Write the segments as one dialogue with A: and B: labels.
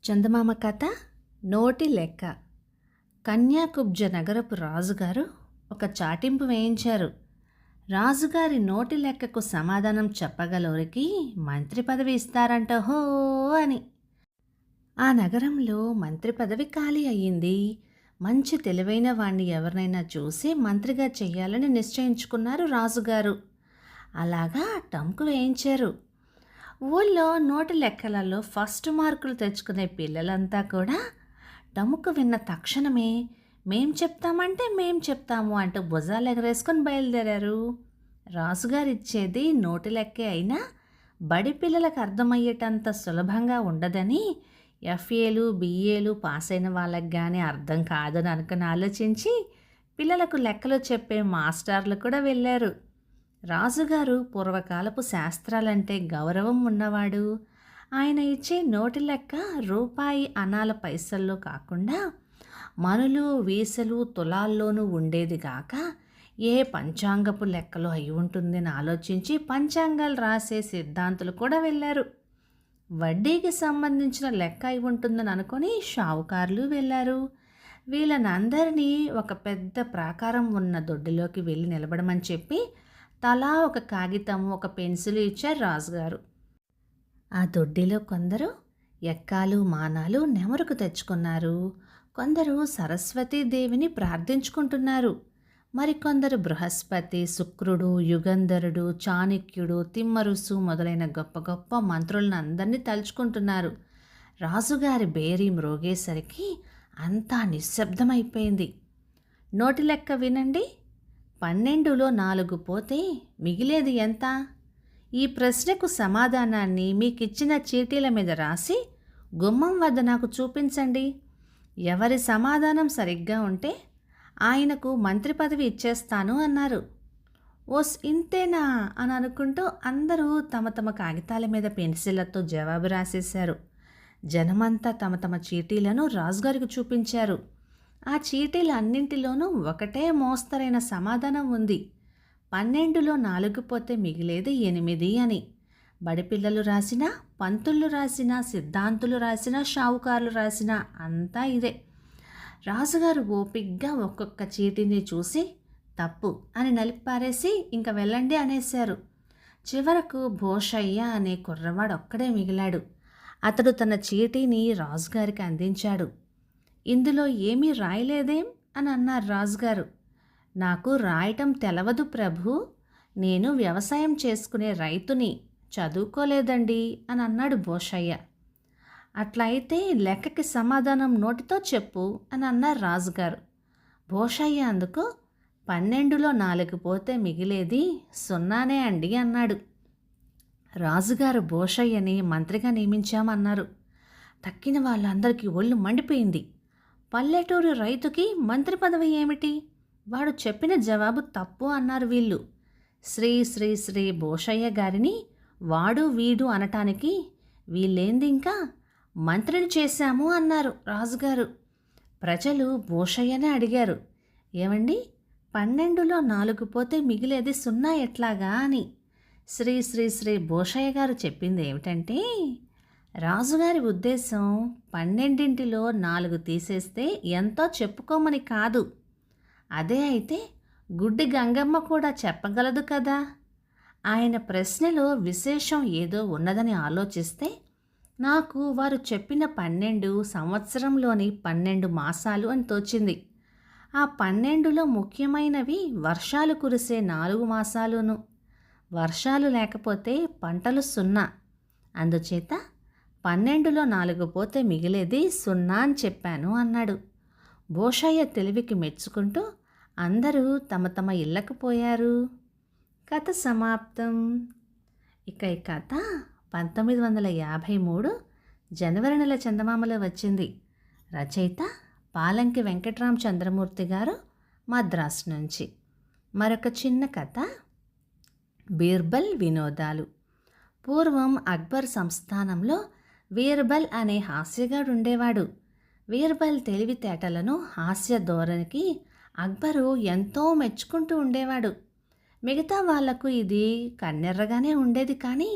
A: చందమామ కథ నోటి లెక్క. కన్యాకుబ్జ నగరపు రాజుగారు ఒక చాటింపు వేయించారు. రాజుగారి నోటి లెక్కకు సమాధానం చెప్పగలరికి మంత్రి పదవి ఇస్తారంట హో అని. ఆ నగరంలో మంత్రి పదవి ఖాళీ అయ్యింది. మంచి తెలివైన వాణ్ణి ఎవరినైనా చూసి మంత్రిగా చెయ్యాలని నిశ్చయించుకున్నారు రాజుగారు. అలాగా టంకు వేయించారు. ఊళ్ళో నోటి లెక్కలలో ఫస్ట్ మార్కులు తెచ్చుకునే పిల్లలంతా కూడా డముకు విన్న తక్షణమే మేం చెప్తాము అంటూ భుజాలు ఎగరేసుకొని బయలుదేరారు. రాజుగారు ఇచ్చేది నోటి లెక్కే అయినా బడి పిల్లలకు అర్థమయ్యేటంత సులభంగా ఉండదని ఎఫ్ఏలు బిఏలు పాస్ అయిన వాళ్ళకి కానీ అర్థం కాదని అనుకుని ఆలోచించి పిల్లలకు లెక్కలు చెప్పే మాస్టర్లు కూడా వెళ్ళారు. రాజుగారు పూర్వకాలపు శాస్త్రాలంటే గౌరవం ఉన్నవాడు. ఆయన ఇచ్చే నోటి లెక్క రూపాయి అనాల పైసల్లో కాకుండా మనులు వీసలు తులాల్లోనూ ఉండేది గాక ఏ పంచాంగపు లెక్కలో అయి ఉంటుందని ఆలోచించి పంచాంగాలు రాసే సిద్ధాంతులు కూడా వెళ్ళారు. వడ్డీకి సంబంధించిన లెక్క అయి ఉంటుందని అనుకొని షావుకారులు వెళ్ళారు. వీళ్ళనందరినీ ఒక పెద్ద ప్రాకారం ఉన్న దొడ్డిలోకి వెళ్ళి నిలబడమని చెప్పి తలా ఒక కాగితం ఒక పెన్సిల్ ఇచ్చారు రాజుగారు. ఆ దొడ్డిలో కొందరు ఎక్కాలు మానాలు నెమరుకు తెచ్చుకున్నారు. కొందరు సరస్వతీదేవిని ప్రార్థించుకుంటున్నారు. మరికొందరు బృహస్పతి, శుక్రుడు, యుగంధరుడు, చాణక్యుడు, తిమ్మరుసు మొదలైన గొప్ప గొప్ప మంత్రులను అందరినీ తలుచుకుంటున్నారు. రాజుగారి బేరీ మ్రోగేసరికి అంతా నిశ్శబ్దమైపోయింది. నోటి లెక్క వినండి. 12లో 4 పోతే మిగిలేది ఎంత? ఈ ప్రశ్నకు సమాధానాన్ని మీకిచ్చిన చీటీల మీద రాసి గుమ్మం వద్ద నాకు చూపించండి. ఎవరి సమాధానం సరిగ్గా ఉంటే ఆయనకు మంత్రి పదవి ఇచ్చేస్తాను అన్నారు. ఓస్ ఇంతేనా అని అనుకుంటూ అందరూ తమ తమ కాగితాల మీద పెన్సిళ్లతో జవాబు రాసేశారు. జనమంతా తమ తమ చీటీలను రాజుగారికి చూపించారు. ఆ చీటీలు అన్నింటిలోనూ ఒకటే మోస్తరైన సమాధానం ఉంది. 12లో 4 పోతే మిగిలేది 8 అని. బడిపిల్లలు రాసినా, పంతుళ్ళు రాసినా, సిద్ధాంతులు రాసినా, షావుకారులు రాసినా అంతా ఇదే. రాజుగారు ఓపిగ్గా ఒక్కొక్క చీటీని చూసి తప్పు అని నలిపారేసి ఇంక వెళ్ళండి అనేశారు. చివరకు భోషయ్య అనే కుర్రవాడు ఒక్కడే మిగిలాడు. అతడు తన చీటీని రాజుగారికి అందించాడు. ఇందులో ఏమీ రాయలేదేం అని అన్నారు రాజుగారు. నాకు రాయటం తెలవదు ప్రభు, నేను వ్యవసాయం చేసుకునే రైతుని, చదువుకోలేదండి అని అన్నాడు భోషయ్య. అట్లయితే లెక్కకి సమాధానం నోటితో చెప్పు అని అన్నారు రాజుగారు. భోషయ్య అందుకు 12లో 4 పోతే మిగిలేది 0 అండి అన్నాడు. రాజుగారు భోషయ్యని మంత్రిగా నియమించామన్నారు. తక్కిన వాళ్ళందరికీ ఒళ్ళు మండిపోయింది. పల్లెటూరు రైతుకి మంత్రి పదవి ఏమిటి? వాడు చెప్పిన జవాబు తప్పు అన్నారు వీళ్ళు. శ్రీ శ్రీ శ్రీ భోషయ్య గారిని వాడు వీడు అనటానికి వీళ్ళేంది ఇంకా మంత్రిని చేశాము అన్నారు రాజుగారు. ప్రజలు భోషయ్యనే అడిగారు, ఏమండి 12లో 4 పోతే మిగిలేది 0 ఎట్లాగా అని. శ్రీ శ్రీ శ్రీ భోషయ్య గారు చెప్పింది ఏమిటంటే, రాజుగారి ఉద్దేశం 12లో 4 తీసేస్తే ఎంతో చెప్పుకోమని కాదు. అదే అయితే గుడ్డి గంగమ్మ కూడా చెప్పగలదు కదా. ఆయన ప్రశ్నలో విశేషం ఏదో ఉన్నదని ఆలోచిస్తే నాకు వారు చెప్పిన 12 సంవత్సరంలోని 12 మాసాలు అని తోచింది. ఆ 12లో ముఖ్యమైనవి వర్షాలు కురిసే 4 మాసాలును. వర్షాలు లేకపోతే పంటలు 0. అందుచేత 12లో 4 పోతే మిగిలేది 0 అని చెప్పాను అన్నాడు. భోషయ్య తెలివికి మెచ్చుకుంటూ అందరూ తమ తమ ఇళ్ళకు పోయారు. కథ సమాప్తం. ఇక ఈ కథ 1953 జనవరి నెల చందమామలో వచ్చింది. రచయిత పాలంకి వెంకట్రామ చంద్రమూర్తి గారు, మద్రాసు నుంచి. మరొక చిన్న కథ, బీర్బల్ వినోదాలు. పూర్వం అక్బర్ సంస్థానంలో బీర్బల్ అనే హాస్యగాడు ఉండేవాడు. బీర్బల్ తెలివితేటలను, హాస్య ధోరణికి అక్బరు ఎంతో మెచ్చుకుంటూ ఉండేవాడు. మిగతా వాళ్లకు ఇది కన్నెర్రగానే ఉండేది. కానీ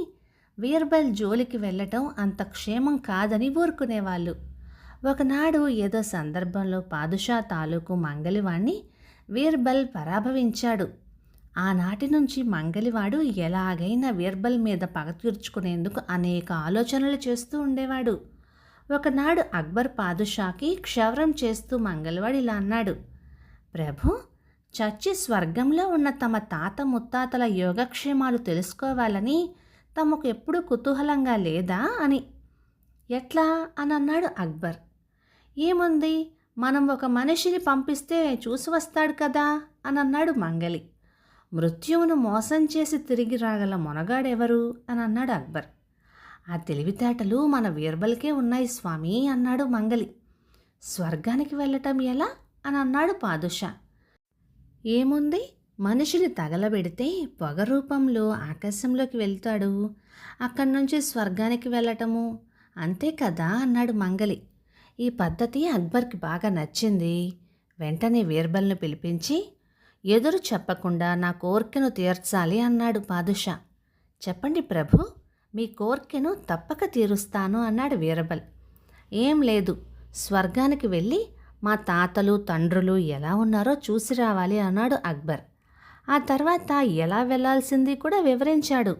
A: బీర్బల్ జోలికి వెళ్ళటం అంత క్షేమం కాదని ఊరుకునేవాళ్ళు. ఒకనాడు ఏదో సందర్భంలో పాదుషా తాలూకు మంగలివాణ్ణి బీర్బల్ పరాభవించాడు. ఆనాటి నుంచి మంగలివాడు ఎలాగైనా బీర్బల్ మీద పగ తీర్చుకునేందుకు అనేక ఆలోచనలు చేస్తూ ఉండేవాడు. ఒకనాడు అక్బర్ పాదుషాకి క్షవరం చేస్తూ మంగలివాడు ఇలా అన్నాడు: ప్రభు, చచ్చి స్వర్గంలో ఉన్న తమ తాత ముత్తాతల యోగక్షేమాలు తెలుసుకోవాలని తమకు ఎప్పుడూ కుతూహలంగా లేదా అని. ఎట్లా అని అన్నాడు అక్బర్. ఏముంది, మనం ఒక మనిషిని పంపిస్తే చూసి వస్తాడు కదా అని అన్నాడు మంగలి. మృత్యువును మోసం చేసి తిరిగి రాగల మొనగాడెవరు అని అన్నాడు అక్బర్. ఆ తెలివితేటలు మన బీర్బల్కే ఉన్నాయి స్వామి అన్నాడు మంగలి. స్వర్గానికి వెళ్ళటం ఎలా అని అన్నాడు పాదుషా. ఏముంది, మనిషిని తగలబెడితే పొగ రూపంలో ఆకాశంలోకి వెళ్తాడు, అక్కడి నుంచి స్వర్గానికి వెళ్ళటము అంతే కదా అన్నాడు మంగలి. ఈ పద్ధతి అక్బర్కి బాగా నచ్చింది. వెంటనే బీర్బల్ను పిలిపించి ఎదురు చెప్పకుండా నా కోర్కెను తీర్చాలి అన్నాడు పాదుషా. చెప్పండి ప్రభు, మీ కోర్కెను తప్పక తీరుస్తాను అన్నాడు బీర్బల్. ఏం లేదు, స్వర్గానికి వెళ్ళి మా తాతలు తండ్రులు ఎలా ఉన్నారో చూసి రావాలి అన్నాడు అక్బర్. ఆ తర్వాత ఎలా వెళ్లాల్సింది కూడా వివరించాడు.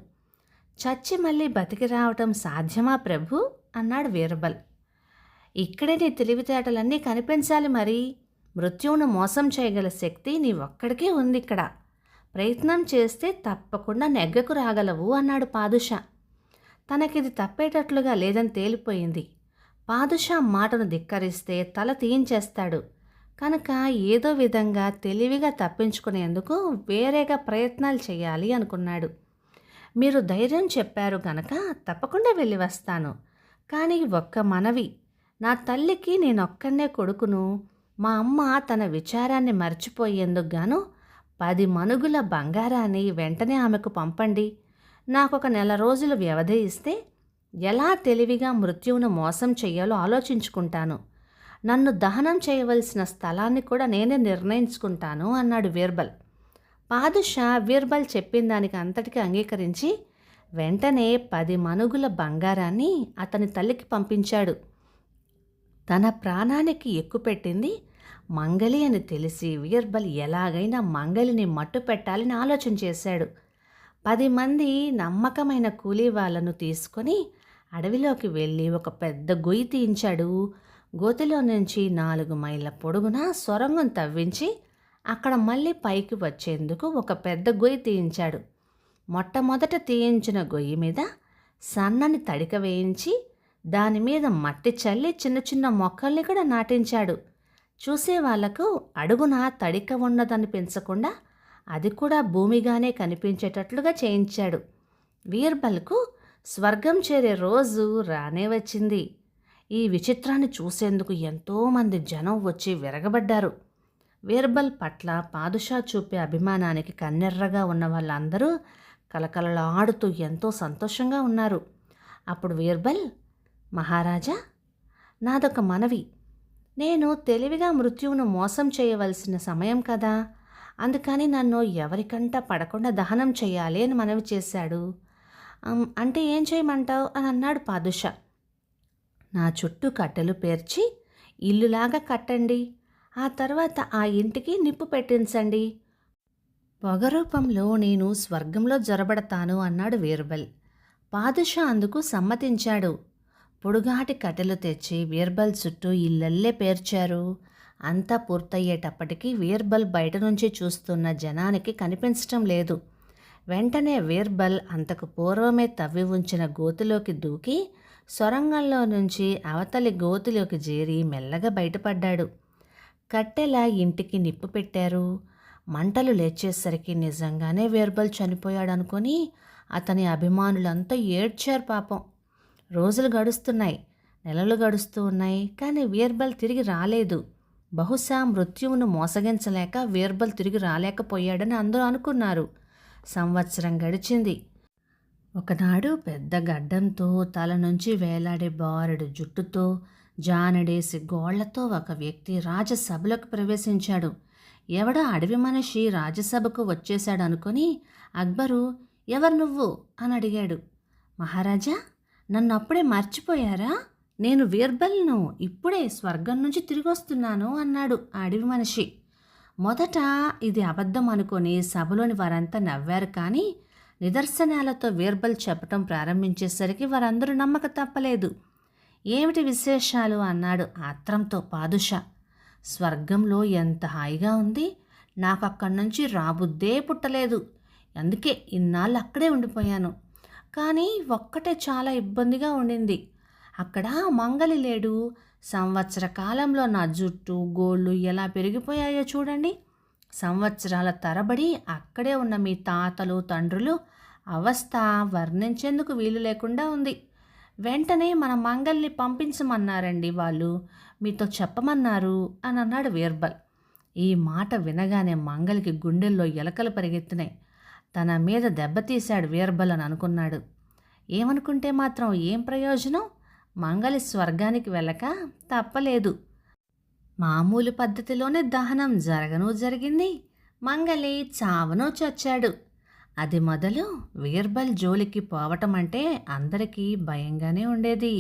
A: చచ్చి మళ్ళీ బతికి రావటం సాధ్యమా ప్రభు అన్నాడు బీర్బల్. ఇక్కడే నీ తెలివితేటలన్నీ కనిపించాలి మరి. మృత్యువును మోసం చేయగల శక్తి నీ ఒక్కడికే ఉంది ఇక్కడ. ప్రయత్నం చేస్తే తప్పకుండా నెగ్గకు రాగలవు అన్నాడు పాదుషా. తనకిది తప్పేటట్లుగా లేదని తేలిపోయింది. పాదుషా మాటను ధిక్కరిస్తే తల తీయించేస్తాడు కనుక ఏదో విధంగా తెలివిగా తప్పించుకునేందుకు వేరేగా ప్రయత్నాలు చేయాలి అనుకున్నాడు. మీరు ధైర్యం చెప్పారు గనక తప్పకుండా వెళ్ళి వస్తాను. కానీ ఒక్క మనవి, నా తల్లికి నేనొక్కనే కొడుకును. మా అమ్మ తన విచారాన్ని మర్చిపోయేందుకు గాను 10 మనుగుల బంగారాన్ని వెంటనే ఆమెకు పంపండి. నాకొక నెల రోజులు వ్యవధి ఇస్తే ఎలా తెలివిగా మృత్యువును మోసం చెయ్యాలో ఆలోచించుకుంటాను. నన్ను దహనం చేయవలసిన స్థలాన్ని కూడా నేనే నిర్ణయించుకుంటాను అన్నాడు బీర్బల్. పాదుషా బీర్బల్ చెప్పిన దానికి అంతటికీ అంగీకరించి వెంటనే 10 మనుగుల బంగారాన్ని అతని తల్లికి పంపించాడు. తన ప్రాణానికి ఎక్కుపెట్టింది మంగలి అని తెలిసి బీర్బల్ ఎలాగైనా మంగలిని మట్టు పెట్టాలని ఆలోచన చేశాడు. 10 మంది నమ్మకమైన కూలీ వాళ్ళను తీసుకొని అడవిలోకి వెళ్ళి ఒక పెద్ద గొయ్యి తీయించాడు. గోతిలో నుంచి 4 మైళ్ళ పొడుగున సొరంగం తవ్వించి అక్కడ మళ్ళీ పైకి వచ్చేందుకు ఒక పెద్ద గొయ్యి తీయించాడు. మొట్టమొదట తీయించిన గొయ్యి మీద సన్నని తడిక వేయించి దానిమీద మట్టి చల్లి చిన్న చిన్న మొక్కల్ని కూడా నాటించాడు. చూసే వాళ్లకు అడుగున తడిక ఉన్నదనిపించకుండా అది కూడా భూమిగానే కనిపించేటట్లుగా చేయించాడు. బీర్బల్కు స్వర్గం చేరే రోజు రానే వచ్చింది. ఈ విచిత్రాన్ని చూసేందుకు ఎంతోమంది జనం వచ్చి విరగబడ్డారు. బీర్బల్ పట్ల పాదుషా చూపే అభిమానానికి కన్నెర్రగా ఉన్న వాళ్ళందరూ కలకలలాడుతూ ఎంతో సంతోషంగా ఉన్నారు. అప్పుడు బీర్బల్, మహారాజా, నాదొక మనవి. నేను తెలివిగా మృత్యువును మోసం చేయవలసిన సమయం కదా, అందుకని నన్ను ఎవరికంటా పడకుండా దహనం చేయాలి అని మనవి చేశాడు. అంటే ఏం చేయమంటావు అని అన్నాడు పాదుషా. నా చుట్టూ కట్టెలు పేర్చి ఇల్లులాగా కట్టండి. ఆ తర్వాత ఆ ఇంటికి నిప్పు పెట్టించండి. పొగ రూపంలో నేను స్వర్గంలో జొరబడతాను అన్నాడు బీర్బల్. పాదుషా అందుకు సమ్మతించాడు. పొడుగాటి కట్టెలు తెచ్చి బీర్బల్ చుట్టూ ఇల్లల్లే పేర్చారు. అంతా పూర్తయ్యేటప్పటికీ బీర్బల్ బయట నుంచి చూస్తున్న జనానికి కనిపించటం లేదు. వెంటనే బీర్బల్ అంతకు పూర్వమే తవ్వి ఉంచిన గోతిలోకి దూకి సొరంగంలో నుంచి అవతలి గోతిలోకి చేరి మెల్లగా బయటపడ్డాడు. కట్టెల ఇంటికి నిప్పు పెట్టారు. మంటలు లేచేసరికి నిజంగానే బీర్బల్ చనిపోయాడనుకొని అతని అభిమానులంతా ఏడ్చారు పాపం. రోజులు గడుస్తున్నాయి, నెలలు గడుస్తూ ఉన్నాయి, కానీ బీర్బల్ తిరిగి రాలేదు. బహుశా మృత్యువును మోసగించలేక బీర్బల్ తిరిగి రాలేకపోయాడని అందరూ అనుకున్నారు. సంవత్సరం గడిచింది. ఒకనాడు పెద్ద గడ్డంతో తల నుంచి వేలాడే బారెడు జుట్టుతో జానడేసి గోళ్లతో ఒక వ్యక్తి రాజసభలోకి ప్రవేశించాడు. ఎవడో అడవి మనిషి రాజసభకు వచ్చేశాడు అనుకుని అక్బరు, ఎవరు నువ్వు అని అడిగాడు. మహారాజా, నన్ను అప్పుడే మర్చిపోయారా? నేను వీర్బల్ను, ఇప్పుడే స్వర్గం నుంచి తిరిగొస్తున్నాను అన్నాడు ఆ అడవి మనిషి. మొదట ఇది అబద్ధం అనుకొని సభలోని వారంతా నవ్వారు, కానీ నిదర్శనాలతో వీర్బల్ చెప్పటం ప్రారంభించేసరికి వారందరూ నమ్మక తప్పలేదు. ఏమిటి విశేషాలు అన్నాడు ఆత్రంతో పాదుషా. స్వర్గంలో ఎంత హాయిగా ఉంది, నాకు అక్కడి నుంచి రాబుద్దే పుట్టలేదు. అందుకే ఇన్నాళ్ళు అక్కడే ఉండిపోయాను. కానీ ఒక్కటే చాలా ఇబ్బందిగా ఉండింది. అక్కడ మంగలి లేడు. సంవత్సర కాలంలో నా జుట్టు గోళ్ళు ఎలా పెరిగిపోయాయో చూడండి. సంవత్సరాల తరబడి అక్కడే ఉన్న మీ తాతలు తండ్రులు అవస్థ వర్ణించేందుకు వీలు లేకుండా ఉంది. వెంటనే మన మంగల్ని పంపించమన్నారండి వాళ్ళు, మీతో చెప్పమన్నారు అని అన్నాడు వీర్బల్. ఈ మాట వినగానే మంగలికి గుండెల్లో ఎలకలు పరిగెత్తినాయి. తన మీద దెబ్బతీశాడు వీర్బల్ అని అనుకున్నాడు. ఏమనుకుంటే మాత్రం ఏం ప్రయోజనం? మంగలి స్వర్గానికి వెళ్ళక తప్పలేదు. మామూలు పద్ధతిలోనే దహనం జరగను జరిగింది. మంగలి చావనూ చచ్చాడు. అది మొదలు వీర్బల్ జోలికి పోవటం అంటే అందరికీ భయంగానే ఉండేది.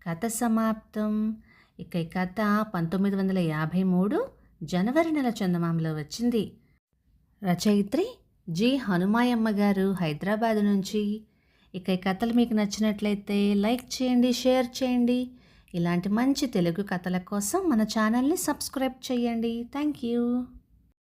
A: కథ సమాప్తం. ఇక ఈ కథ 1953 జనవరి నెల చందమామలో వచ్చింది. రచయిత్రి జి హనుమాయమ్మ గారు, హైదరాబాద్ నుంచి. ఇక ఈ కథలు మీకు నచ్చినట్లయితే లైక్ చేయండి, షేర్ చేయండి. ఇలాంటి మంచి తెలుగు కథల కోసం మన ఛానల్ని సబ్స్క్రైబ్ చేయండి. Thank you.